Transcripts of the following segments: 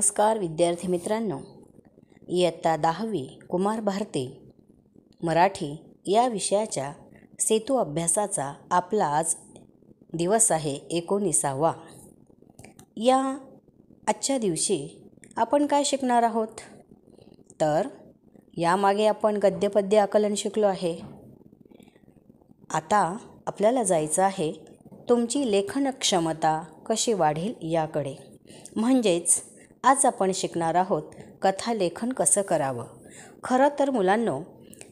नमस्कार विद्यार्थी मित्रांनो, इयत्ता 10वी कुमार भारती मराठी या विषयाच्या सेतू अभ्यासाचा आपला आज दिवस आहे 19वा। या आजच्या दिवशी आपण काय शिकणार आहोत तर यामागे आपण गद्यपद्य आकलन शिकलो आहे। आता आपल्याला जायचं आहे तुमची लेखन क्षमता कशी वाढेल याकडे। म्हणजेच आज आपण शिकणार आहोत कथालेखन कसं करावं। खरं तर मुलांनो,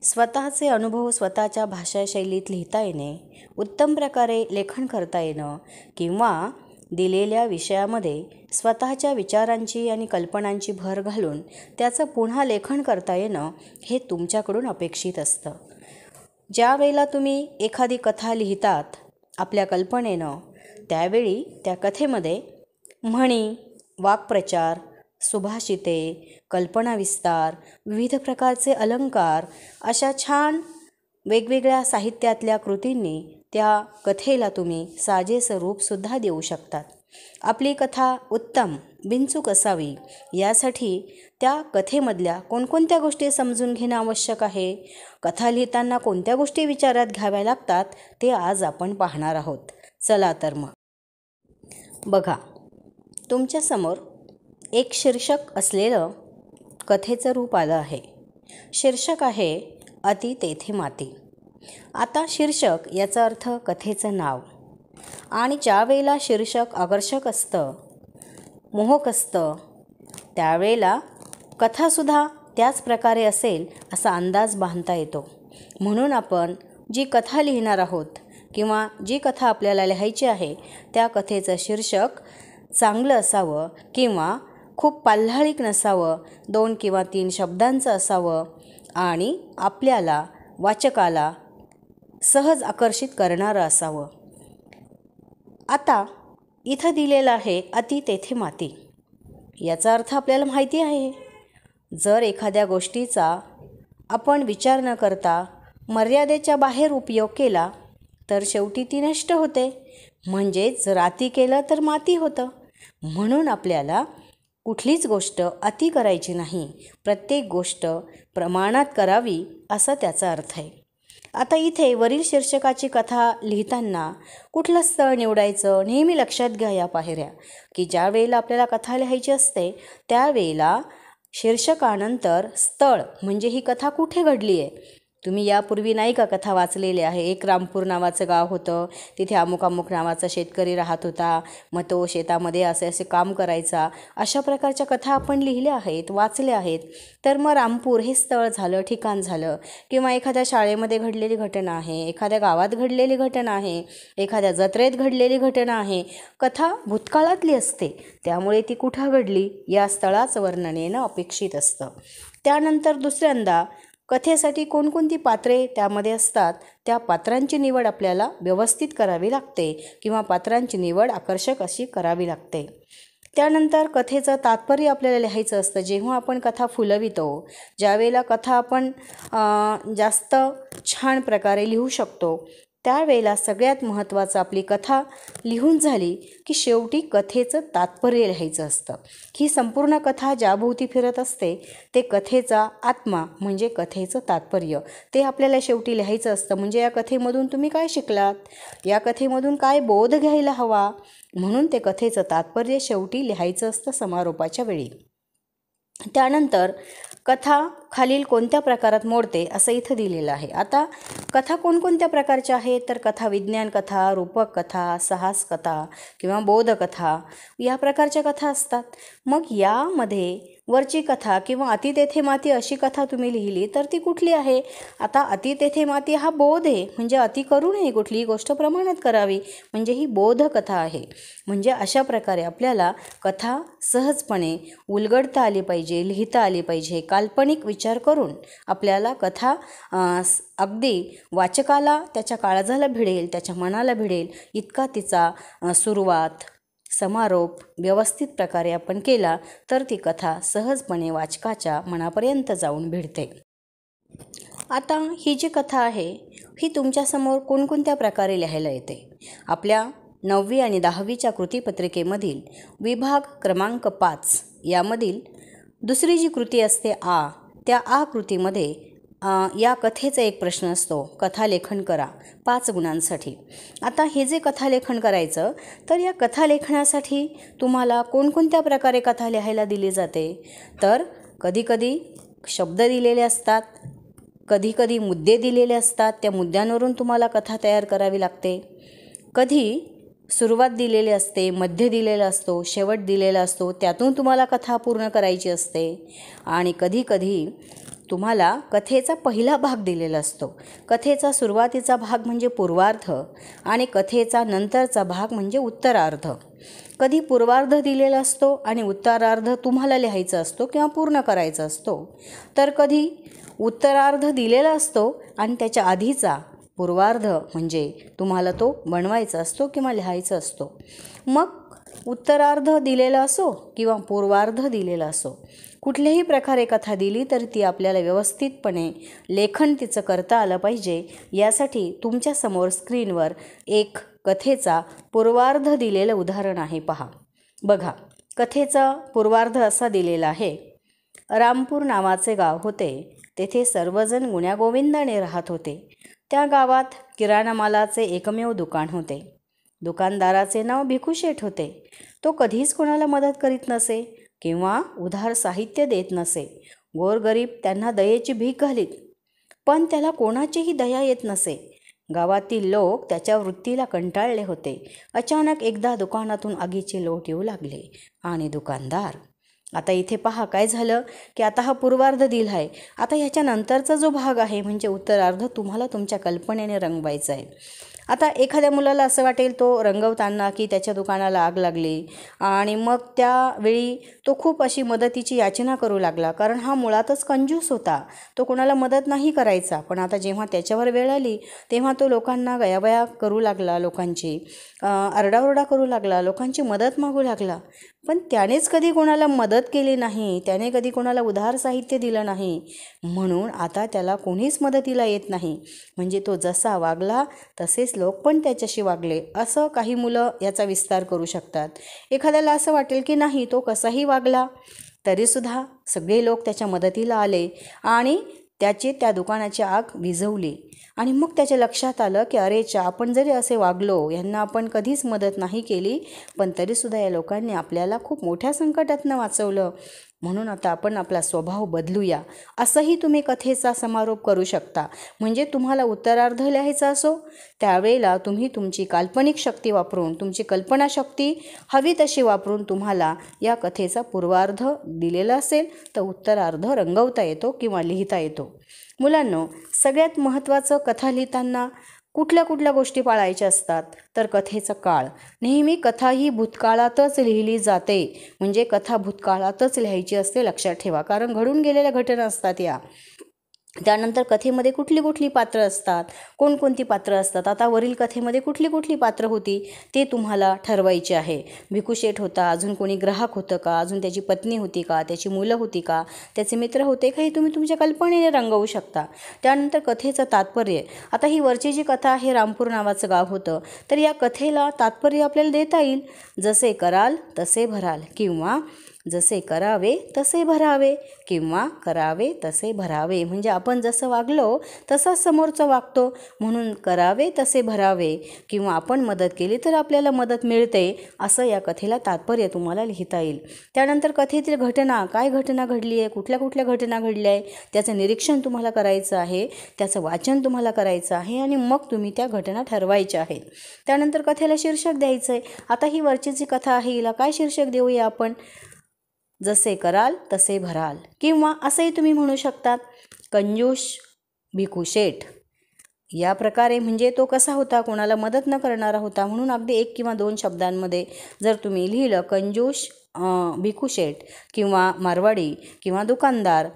स्वतःचे अनुभव स्वतःच्या भाषाशैलीत लिहिता येणे, उत्तम प्रकारे लेखन करता येणं किंवा दिलेल्या विषयामध्ये स्वतःच्या विचारांची आणि कल्पनांची भर घालून त्याचं पुन्हा लेखन करता येणं हे तुमच्याकडून अपेक्षित असतं। ज्या वेळेला तुम्ही एखादी कथा लिहितात आपल्या कल्पनेनं, त्यावेळी त्या कथेमध्ये म्हणी, वाक्प्रचार, सुभाषिते, कल्पनाविस्तार, विविध प्रकारचे अलंकार अशा छान वेगवेगळ्या साहित्यातल्या कृतींनी त्या कथेला तुम्ही साजेसं रूपसुद्धा देऊ शकतात। आपली कथा उत्तम बिनचूक असावी यासाठी त्या कथेमधल्या कोणकोणत्या गोष्टी समजून घेणं आवश्यक आहे, कथा लिहिताना कोणत्या गोष्टी विचारात घ्याव्या लागतात ते आज आपण पाहणार आहोत। चला तर मग बघा, तुमच्यासमोर एक शीर्षक असलेलं कथेचं रूप आलं आहे। शीर्षक आहे अति तेथे माती। आता शीर्षक याचा अर्थ कथेचं नाव, आणि ज्या वेळेला शीर्षक आकर्षक असतं, मोहक असतं, त्यावेळेला कथासुद्धा त्याच प्रकारे असेल असा अंदाज बांधता येतो। म्हणून आपण जी कथा लिहिणार आहोत किंवा जी कथा आपल्याला लिहायची आहे त्या कथेचं शीर्षक चांगलं असावं किंवा खूप पाल्हाळिक नसावं, 2 किंवा 3 शब्दांचं असावं आणि आपल्याला वाचकाला सहज आकर्षित करणारं असावं। आता इथं दिलेलं आहे अति तेथे माती। याचा अर्थ आपल्याला माहिती आहे, जर एखाद्या गोष्टीचा आपण विचार न करता मर्यादेच्या बाहेर उपयोग केला तर शेवटी ती नष्ट होते। म्हणजेच जर अति केलं तर माती होतं। म्हणून आपल्याला कुठलीच गोष्ट अति करायची नाही, प्रत्येक गोष्ट प्रमाणात करावी असं त्याचा अर्थ आहे। आता इथे वरील शीर्षकाची कथा लिहिताना कुठलं स्थळ निवडायचं नेहमी लक्षात घ्या या पायऱ्या, की ज्या वेळेला आपल्याला कथा लिहायची असते त्यावेळेला शीर्षकानंतर स्थळ म्हणजे ही कथा कुठे घडली आहे। तुम्ही यापूर्वी नाही का कथा वाचलेली आहे, एक रामपूर नावाचं गाव होतं, तिथे अमुक अमुक नावाचा शेतकरी राहत होता, मग तो शेतामध्ये असे असे काम करायचा, अशा प्रकारच्या कथा आपण लिहिल्या आहेत, वाचल्या आहेत। तर मग रामपूर हे स्थळ झालं, ठिकाण झालं, किंवा एखाद्या शाळेमध्ये घडलेली घटना आहे, एखाद्या गावात घडलेली घटना आहे, एखाद्या जत्रेत घडलेली घटना आहे। कथा भूतकाळातली असते, त्यामुळे ती कुठं घडली या स्थळाचं वर्णन येणं अपेक्षित असतं। त्यानंतर दुसऱ्यांदा कथेसाठी कोणकोणती पात्रे त्यामध्ये असतात त्या पात्रांची निवड आपल्याला व्यवस्थित करावी लागते किंवा पात्रांची निवड आकर्षक अशी करावी लागते। त्यानंतर कथेचं तात्पर्य आपल्याला लिहायचं असतं। जेव्हा आपण कथा फुलवितो, ज्यावेळेला कथा आपण जास्त छान प्रकारे लिहू शकतो, त्यावेळेला सगळ्यात महत्त्वाचं आपली कथा लिहून झाली की शेवटी कथेचं तात्पर्य लिहायचं असतं। ही संपूर्ण कथा ज्याभोवती फिरत असते ते कथेचा आत्मा म्हणजे कथेचं तात्पर्य, ते आपल्याला शेवटी लिहायचं असतं। म्हणजे या कथेमधून तुम्ही काय शिकलात, या कथेमधून काय बोध घ्यायला हवा, म्हणून ते कथेचं तात्पर्य शेवटी लिहायचं असतं समारोपाच्या वेळी। त्यानंतर कथा खालील कोणत्या प्रकारात मोडते असं इथं दिलेलं आहे। आता कथा कोणकोणत्या प्रकारच्या आहेत तर कथा विज्ञान कथा, रूपक कथा, साहस कथा किंवा बोधकथा या प्रकारच्या कथा असतात। मग यामध्ये वरची कथा किंवा अति तेथे माती अशी कथा तुम्ही लिहिली तर ती कुठली आहे। आता अति तेथे माती हा बोध आहे, म्हणजे अति करू नये, कुठलीही गोष्ट प्रमाणात करावी, म्हणजे ही बोधकथा आहे। म्हणजे अशा प्रकारे आपल्याला कथा सहजपणे उलगडता आली पाहिजे, लिहिता आली पाहिजे। काल्पनिक विचार करून आपल्याला कथा अगदी वाचकाला त्याच्या काळजाला भिडेल, त्याच्या मनाला भिडेल इतका तिचा सुरुवात समारोप व्यवस्थित प्रकारे आपण केला तर ती कथा सहजपणे वाचकाच्या मनापर्यंत जाऊन भिडते। आता ही जी कथा आहे ही तुमच्यासमोर कोणकोणत्या प्रकारे लिहायला येते। आपल्या 9वी आणि 10वीच्या कृतीपत्रिकेमधील विभाग क्रमांक 5 यामधील दुसरी जी कृती असते आ, त्या आ कृतीमध्ये या कथेचा एक प्रश्न असतो, कथालेखन करा 5 गुणांसाठी. आता हे जे कथालेखन करायचं, तर या कथालेखनासाठी तुम्हाला कोणकोणत्या प्रकारे कथा लिहायला दिली जाते, तर कधीकधी शब्द दिलेले असतात, कधीकधी मुद्दे दिलेले असतात, त्या मुद्द्यांवरून तुम्हाला कथा तयार करावी लागते. कधी सुरुवात दिलेली असते, मध्य दिलेला असतो, शेवट दिलेला असतो, त्यातून तुम्हाला कथा पूर्ण करायची असते. आणि कधीकधी तुम्हाला कथेचा पहिला भाग दिलेला असतो. कथेचा सुरुवातीचा भाग म्हणजे पूर्वार्ध आणि कथेचा नंतरचा भाग म्हणजे उत्तरार्ध. कधी पूर्वार्ध दिलेला असतो आणि उत्तरार्ध तुम्हाला लिहायचा असतो किंवा पूर्ण करायचा असतो, तर कधी उत्तरार्ध दिलेला असतो आणि त्याच्या आधीचा पूर्वार्ध म्हणजे तुम्हाला तो बनवायचा असतो किंवा लिहायचा असतो. मग उत्तरार्ध दिलेला असो किंवा पूर्वार्ध दिलेला असो, कुठल्याही प्रकारे कथा दिली तर ती आपल्याला व्यवस्थितपणे लेखन तिचं करता आलं पाहिजे. यासाठी तुमच्यासमोर स्क्रीनवर एक कथेचा पूर्वार्ध दिलेलं उदाहरण आहे, पहा. बघा, कथेचा पूर्वार्ध असा दिलेला आहे. रामपूर नावाचे गाव होते. तेथे सर्वजण गुण्यागोविंदाने राहत होते. त्या गावात किराणा मालाचे एकमेव दुकान होते. दुकानदाराचे नाव भिकूशेठ होते. तो कधीच कोणाला मदत करीत नसे किंवा उधार साहित्य देत नसे. गोरगरीब त्यांना दयेची भीक घालीत, पण त्याला कोणाचीही दया येत नसे. गावातील लोक त्याच्या वृत्तीला कंटाळले होते. अचानक एकदा दुकानातून आगीचे लोट येऊ लागले आणि दुकानदार, आता इथे पहा काय झालं की आता हा पूर्वार्ध दिला आहे. आता ह्याच्या नंतरचा जो भाग आहे म्हणजे उत्तरार्ध तुम्हाला तुमच्या कल्पनेने रंगवायचा आहे. आता एखाद्या मुलाला असं वाटेल तो रंगवताना की त्याच्या दुकानाला आग लागली आणि मग त्यावेळी तो खूप अशी मदतीची याचना करू लागला, कारण हा मुळातच कंजूस होता. तो कोणाला मदत नाही करायचा. पण आता जेव्हा त्याच्यावर वेळ आली तेव्हा तो लोकांना गयाबया करू लागला, लोकांची आरडाओरडा करू लागला, लोकांची मदत मागू लागला. पण त्यानेच कधी कोणाला मदत केली नाही, त्याने कधी कोणाला उधार साहित्य दिलं नाही, म्हणून आता त्याला कोणीच मदतीला येत नाही. म्हणजे तो जसा वागला तसेच लोक पण त्याच्याशी वागले, असं काही मुलं याचा विस्तार करू शकतात. एखाद्याला असं वाटेल की नाही, तो कसाही वागला तरीसुद्धा सगळे लोक त्याच्या मदतीला आले आणि त्या दुकानाची आग विझवली. आणि मग त्याच्या लक्षात आलं की अरेच्या, आपण जरी असे वागलो, यांना आपण कधीच मदत नाही केली, पण तरीसुद्धा या लोकांनी आपल्याला खूप मोठ्या संकटातनं वाचवलं. म्हणून आता आपण आपला स्वभाव बदलूया, असंही तुम्ही कथेचा समारोप करू शकता. म्हणजे तुम्हाला उत्तरार्ध लिहायचा असो, त्यावेळेला तुम्ही तुमची काल्पनिक शक्ती वापरून, तुमची कल्पनाशक्ती हवी तशी वापरून तुम्हाला या कथेचा पूर्वार्ध दिलेला असेल तर उत्तरार्ध रंगवता येतो किंवा लिहिता येतो. मुलांनो, सगळ्यात महत्त्वाचं कथा लिहिताना कुठल्या गोष्टी पाळायच्या असतात, तर कथेचा काळ. नेहमी कथा ही भूतकाळातच लिहिली जाते. म्हणजे कथा भूतकाळातच लिहायची असते, लक्षात ठेवा, कारण घडून गेलेल्या घटना असतात या. त्यानंतर कथेमध्ये कुठली पात्र असतात, कोणकोणती पात्र असतात. आता वरील कथेमध्ये कुठली पात्र होती ते तुम्हाला ठरवायचे आहे. भिकूशेठ होता, अजून कोणी ग्राहक होतं का, अजून त्याची पत्नी होती का, त्याची मुलं होती का, त्याचे मित्र होते का, हे तुम्ही तुमच्या कल्पनेने रंगवू शकता. त्यानंतर कथेचं तात्पर्य. आता ही वरची जी कथा आहे, रामपूर नावाचं गाव होतं, तर या कथेला तात्पर्य आपल्याला देता येईल. जसे कराल तसे भराल, किंवा जसे करावे तसे भरावे, किंवा करावे तसे भरावे. म्हणजे आपण जसं वागलो तसाच समोरचा वागतो, म्हणून करावे तसे भरावे, किंवा आपण मदत केली तर आपल्याला मदत मिळते, असं या कथेला तात्पर्य तुम्हाला लिहिता येईल. त्यानंतर कथेतील घटना, काय घटना घडली आहे, कुठल्या घटना घडल्या आहे, त्याचं निरीक्षण तुम्हाला करायचं आहे, त्याचं वाचन तुम्हाला करायचं आहे आणि मग तुम्ही त्या घटना ठरवायच्या आहेत. त्यानंतर कथेला शीर्षक द्यायचं आहे. आता ही वरची जी कथा आहे हिला काय शीर्षक देऊया आपण, जसे कराल तसे भराल, किंवा असंही तुम्ही म्हणू शकतात कंजूस भिकूशेठ. या प्रकारे म्हणजे तो कसा होता, कोणाला मदत न करणारा होता. म्हणून अगदी 1 किंवा 2 शब्दांमध्ये जर तुम्ही लिहिलं कंजूस भिकूशेठ किंवा मारवाडी किंवा दुकानदार,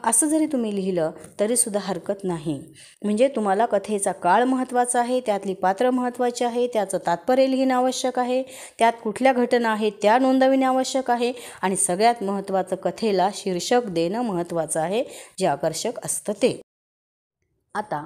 असं जरी तुम्ही लिहिलं तरीसुद्धा हरकत नाही. म्हणजे तुम्हाला कथेचा काळ महत्त्वाचा आहे, त्यातली पात्र महत्त्वाची आहे, त्याचं तात्पर्य लिहिणं आवश्यक आहे, त्यात कुठल्या घटना आहेत त्या नोंदविणे आवश्यक आहे, आणि सगळ्यात महत्त्वाचं कथेला शीर्षक देणं महत्त्वाचं आहे, जे आकर्षक असतं ते. आता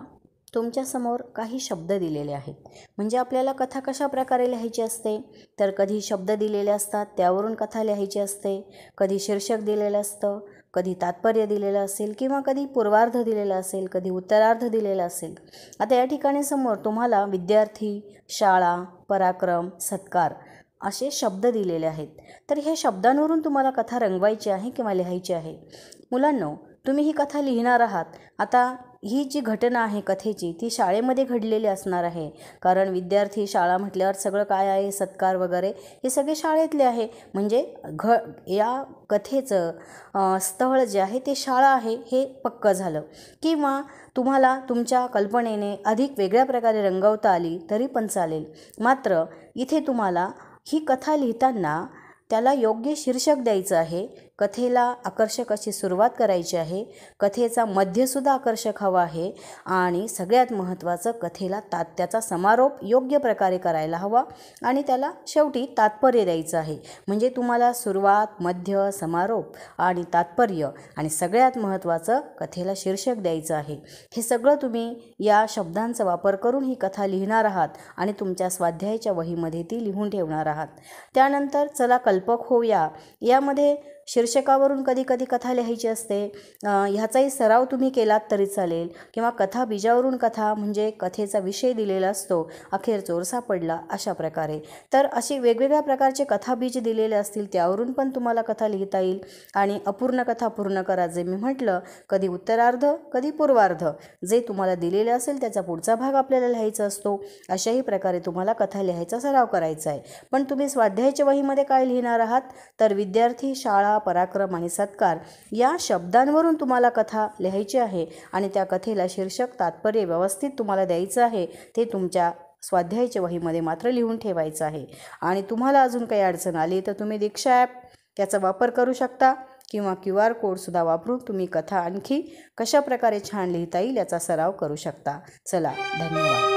तुमच्यासमोर काही शब्द दिलेले आहेत. म्हणजे आपल्याला कथा कशा प्रकारे लिहायची असते, तर कधी शब्द दिलेले असतात त्यावरून कथा लिहायची असते, कधी शीर्षक दिलेलं असतं, कधी तात्पर्य दिलेलं असेल किंवा कधी पूर्वार्ध दिलेला असेल, कधी उत्तरार्ध दिलेला असेल. आता या ठिकाणी समोर तुम्हाला विद्यार्थी, शाळा, पराक्रम, सत्कार असे शब्द दिलेले आहेत. तर हे शब्दांवरून तुम्हाला कथा रंगवायची आहे किंवा लिहायची आहे. मुलांनो, तुम्ही ही कथा लिहिणार आहात. आता ही जी घटना आहे कथेची ती शाळेमध्ये घडलेली असणार आहे, कारण विद्यार्थी, शाळा म्हटल्यावर सगळं काय आहे, सत्कार वगैरे हे सगळे शाळेतले आहे. म्हणजे या कथेचं स्थळ जे आहे ते शाळा आहे हे पक्कं झालं. किंवा तुम्हाला तुमच्या कल्पनेने अधिक वेगळ्या प्रकारे रंगवता आली तरी पण चालेल. मात्र इथे तुम्हाला ही कथा लिहिताना त्याला योग्य शीर्षक द्यायचं आहे, कथेला आकर्षक अशी सुरुवात करायची आहे, कथेचा मध्यसुद्धा आकर्षक हवा आहे आणि सगळ्यात महत्त्वाचं कथेला त्याचा समारोप योग्य प्रकारे करायला हवा आणि त्याला शेवटी तात्पर्य द्यायचं आहे. म्हणजे तुम्हाला सुरुवात, मध्य, समारोप आणि तात्पर्य आणि सगळ्यात महत्त्वाचं कथेला शीर्षक द्यायचं आहे. हे सगळं तुम्ही या शब्दांचा वापर करून ही कथा लिहिणार आहात आणि तुमच्या स्वाध्यायाच्या वहीमध्ये ती लिहून ठेवणार आहात. त्यानंतर चला कल्पक होऊया. यामध्ये शीर्षकावरून कधी कधी कथा लिहायची असते, ह्याचाही सराव तुम्ही केलात तरी चालेल. किंवा कथा बीजावरून कथा, म्हणजे कथेचा विषय दिलेला असतो, अखेर चोर सापडला, अशा प्रकारे. तर असे वेगवेगळ्या प्रकारचे कथाबीज दिलेले असतील त्यावरून पण तुम्हाला कथा लिहिता येईल. आणि अपूर्ण कथा पूर्ण करा, जे मी म्हटलं, कधी उत्तरार्ध कधी पूर्वार्ध, जे तुम्हाला दिलेले असेल त्याचा पुढचा भाग आपल्याला लिहायचा असतो. अशाही प्रकारे तुम्हाला कथा लिहायचा सराव करायचा आहे. पण तुम्ही स्वाध्यायाच्या वहीमध्ये काय लिहिणार आहात, तर विद्यार्थी, शाळा, पराक्रम आणि सत्कार या शब्दांवरून तुम्हाला कथा लिहायची आहे आणि त्या कथेला शीर्षक, तात्पर्य व्यवस्थित तुम्हाला द्यायचं आहे. ते तुमच्या स्वाध्यायाच्या वहीमध्ये मात्र लिहून ठेवायचं आहे. आणि तुम्हाला अजून काही अडचण आली तर तुम्ही दीक्षा ॲप याचा वापर करू शकता किंवा QR कोडसुद्धा वापरून तुम्ही कथा आणखी कशा प्रकारे छान लिहिता येईल याचा सराव करू शकता. चला, धन्यवाद.